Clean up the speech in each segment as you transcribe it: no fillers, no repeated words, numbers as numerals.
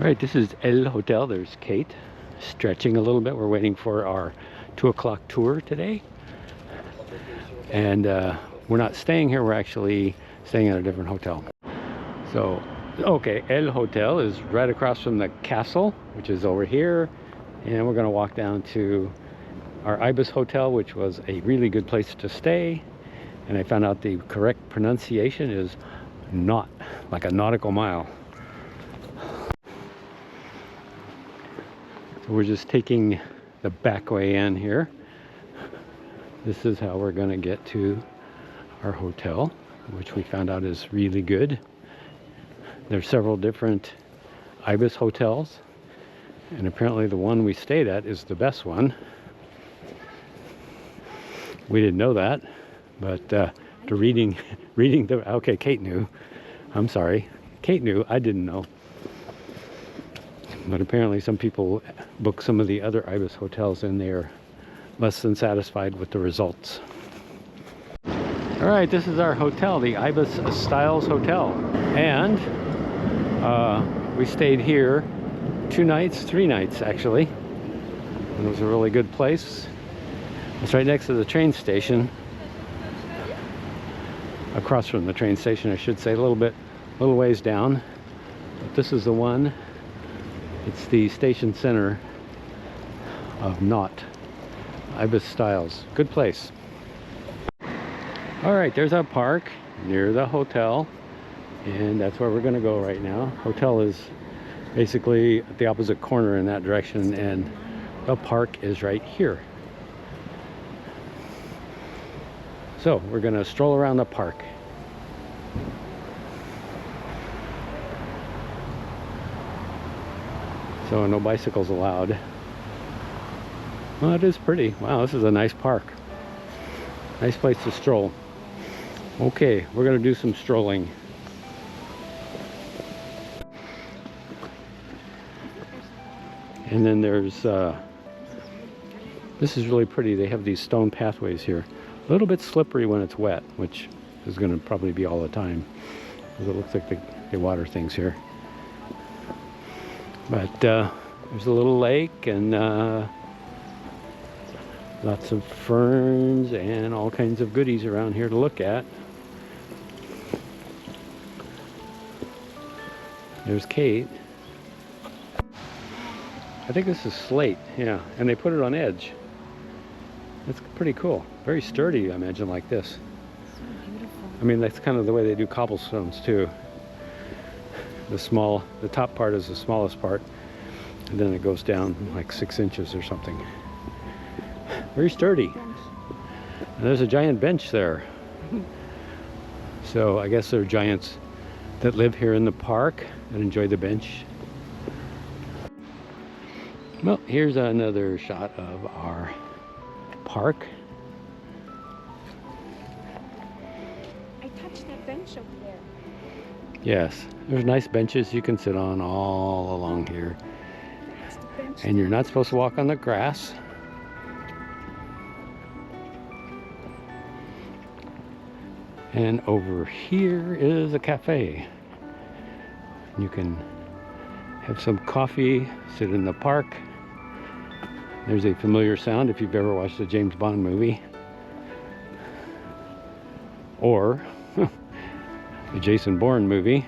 Right, this is El Hotel. There's Kate stretching a little bit. We're waiting for our 2 o'clock tour today. And we're not staying here. We're actually staying at a different hotel. So, okay, El Hotel is right across from the castle, which is over here. And we're going to walk down to our Ibis Hotel, which was a really good place to stay. And I found out the correct pronunciation is not, like a nautical mile. So we're just taking the back way in here. This is how we're going to get to our hotel, which we found out is really good. There's several different Ibis hotels, and apparently the one we stayed at is the best one. We didn't know that, but after reading the, okay, Kate knew. I'm sorry, Kate knew. I didn't know. But apparently some people book some of the other Ibis hotels and they're less than satisfied with the results. All right, this is our hotel, the Ibis Styles Hotel. And we stayed here 3 nights actually. And it was a really good place. It's right next to the train station. Across from the train station, I should say, a little ways down. But this is the one. It's the station center of Nantes, Ibis Styles. Good place. All right, there's our park near the hotel, and that's where we're going to go right now. Hotel is basically at the opposite corner in that direction, and the park is right here. So we're going to stroll around the park. So no bicycles allowed. Well, it is pretty. Wow, this is a nice park. Nice place to stroll. Okay, we're going to do some strolling. And then there's, this is really pretty. They have these stone pathways here. A little bit slippery when it's wet, which is going to probably be all the time. Because it looks like they water things here. But there's a little lake and lots of ferns and all kinds of goodies around here to look at. There's Kate. I think this is slate, yeah, and they put it on edge. That's pretty cool. Very sturdy, I imagine, like this. So beautiful. I mean, that's kind of the way they do cobblestones too. The top part is the smallest part, and then it goes down like 6 inches or something. Very sturdy. And there's a giant bench there. So I guess there are giants that live here in the park and enjoy the bench. Well, here's another shot of our park. I touched that bench over there. Yes, there's nice benches you can sit on all along here. And you're not supposed to walk on the grass. And over here is a cafe. You can have some coffee, sit in the park. There's a familiar sound if you've ever watched a James Bond movie. Or the Jason Bourne movie.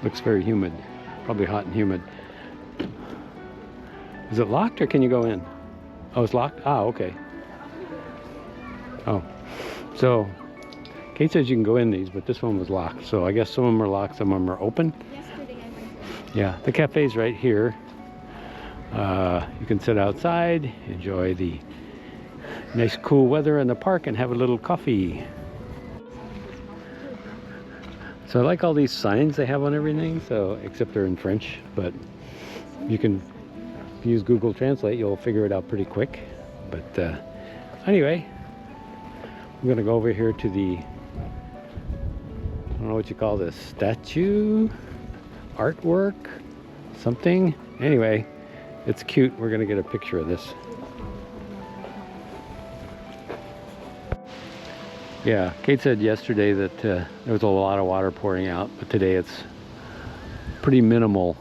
Looks very humid. Probably hot and humid. Is it locked or can you go in? Oh, it's locked? Ah, okay. Oh, so Kate says you can go in these, but this one was locked. So I guess some of them are locked, some of them are open. Yesterday I went. Yeah, the cafe's right here. You can sit outside, enjoy the nice cool weather in the park, and have a little coffee. So I like all these signs they have on everything, so except they're in French, but you can, if you use Google Translate, you'll figure it out pretty quick. But anyway, I'm gonna go over here to the, I don't know what you call this, statue, artwork, something. Anyway, it's cute. We're gonna get a picture of this. Yeah, Kate said yesterday that there was a lot of water pouring out, but today it's pretty minimal.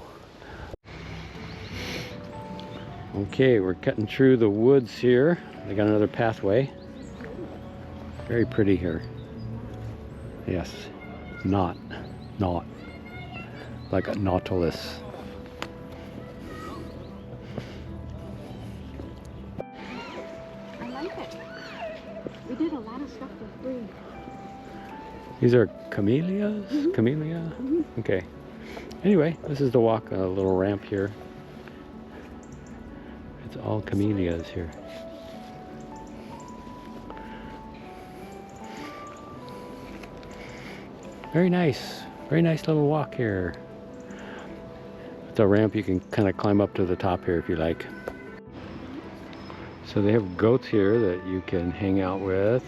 Okay, we're cutting through the woods here. They got another pathway. Very pretty here. Yes, not like a nautilus. I like it. We did a lot of stuff for free. These are camellias? Mm-hmm. Camellia? Mm-hmm. Okay. Anyway, this is the walk, a little ramp here. It's all camellias here. Very nice little walk here. It's a ramp you can kind of climb up to the top here if you like. So they have goats here that you can hang out with.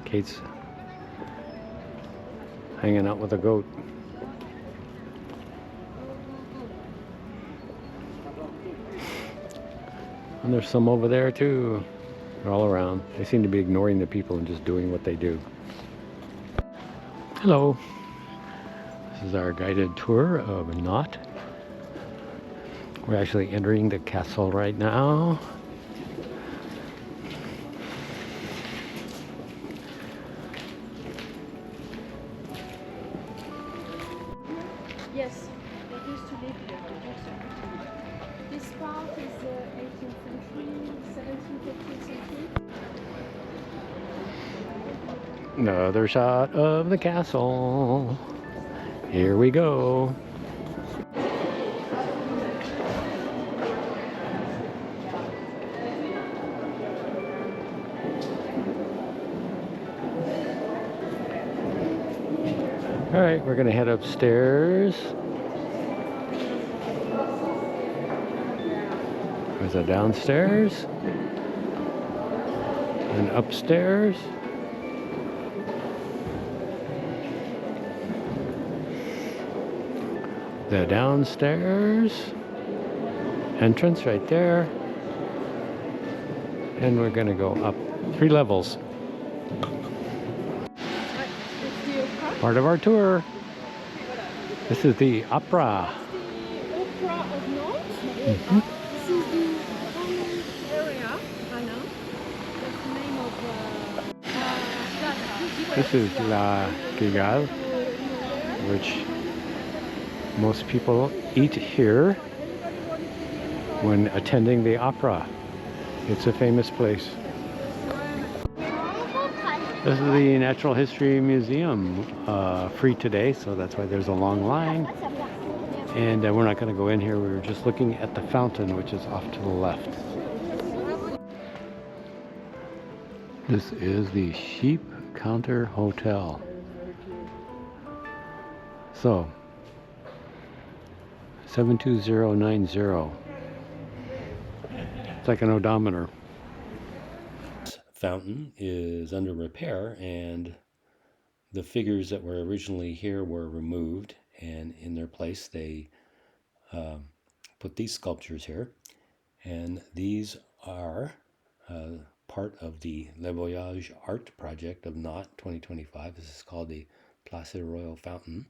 Kate's hanging out with a goat. And there's some over there too. They're all around. They seem to be ignoring the people and just doing what they do. Hello. This is our guided tour of Nantes. We're actually entering the castle right now. Yes, they used to live here. This part is 18th century, 17th, 18th century. Another shot of the castle. Here we go. All right, we're gonna head upstairs. There's a downstairs and upstairs. The downstairs entrance right there. And we're gonna go up 3 levels. Part of our tour. This is the opera. The opera of Nantes. Mm-hmm. This is the whole area. Voilà. That's the name of This is La Cigale, which most people eat here when attending the opera. It's a famous place. This is the Natural History Museum, free today, so that's why there's a long line. And we're not going to go in here. We were just looking at the fountain, which is off to the left. This is the Sheep Counter Hotel. So, 72090. It's like an odometer. Fountain is under repair, and the figures that were originally here were removed, and in their place they put these sculptures here, and these are part of the Le Voyage Art Project of Nantes 2025. This is called the Place Royal Fountain.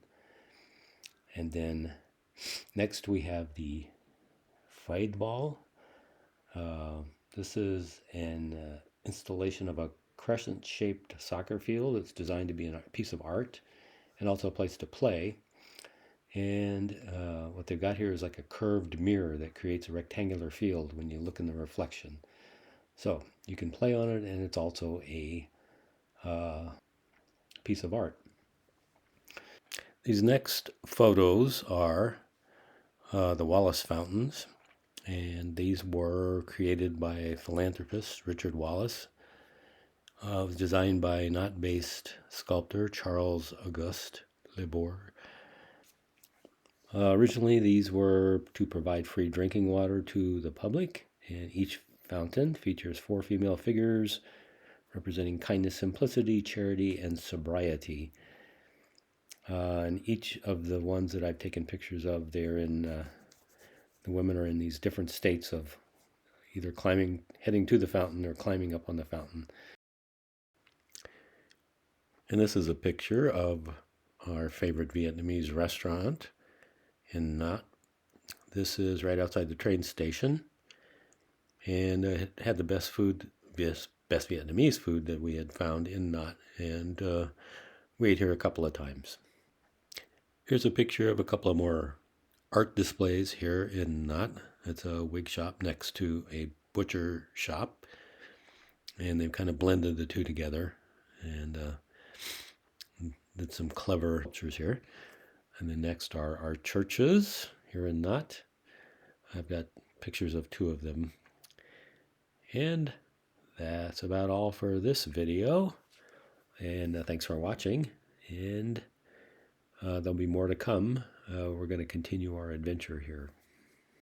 And then next we have the Feidball. This is an installation of a crescent-shaped soccer field. It's designed to be a piece of art and also a place to play. And what they've got here is like a curved mirror that creates a rectangular field when you look in the reflection. So you can play on it, and it's also a piece of art. These next photos are the Wallace fountains, and these were created by philanthropist Richard Wallace. It was designed by Nantes-based sculptor Charles Auguste Libour. Originally, these were to provide free drinking water to the public, and each fountain features 4 female figures representing kindness, simplicity, charity, and sobriety. And each of the ones that I've taken pictures of, they're in, the women are in these different states of either heading to the fountain or climbing up on the fountain. And this is a picture of our favorite Vietnamese restaurant. in Nantes. This is right outside the train station, and it had the best food, best Vietnamese food that we had found in Nantes, and we ate here a couple of times. Here's a picture of a couple of more art displays here in Nantes. It's a wig shop next to a butcher shop, and they've kind of blended the two together and did some clever pictures here. And then next are our churches here in Nantes. I've got pictures of two of them. And that's about all for this video. And thanks for watching. And there'll be more to come. We're going to continue our adventure here.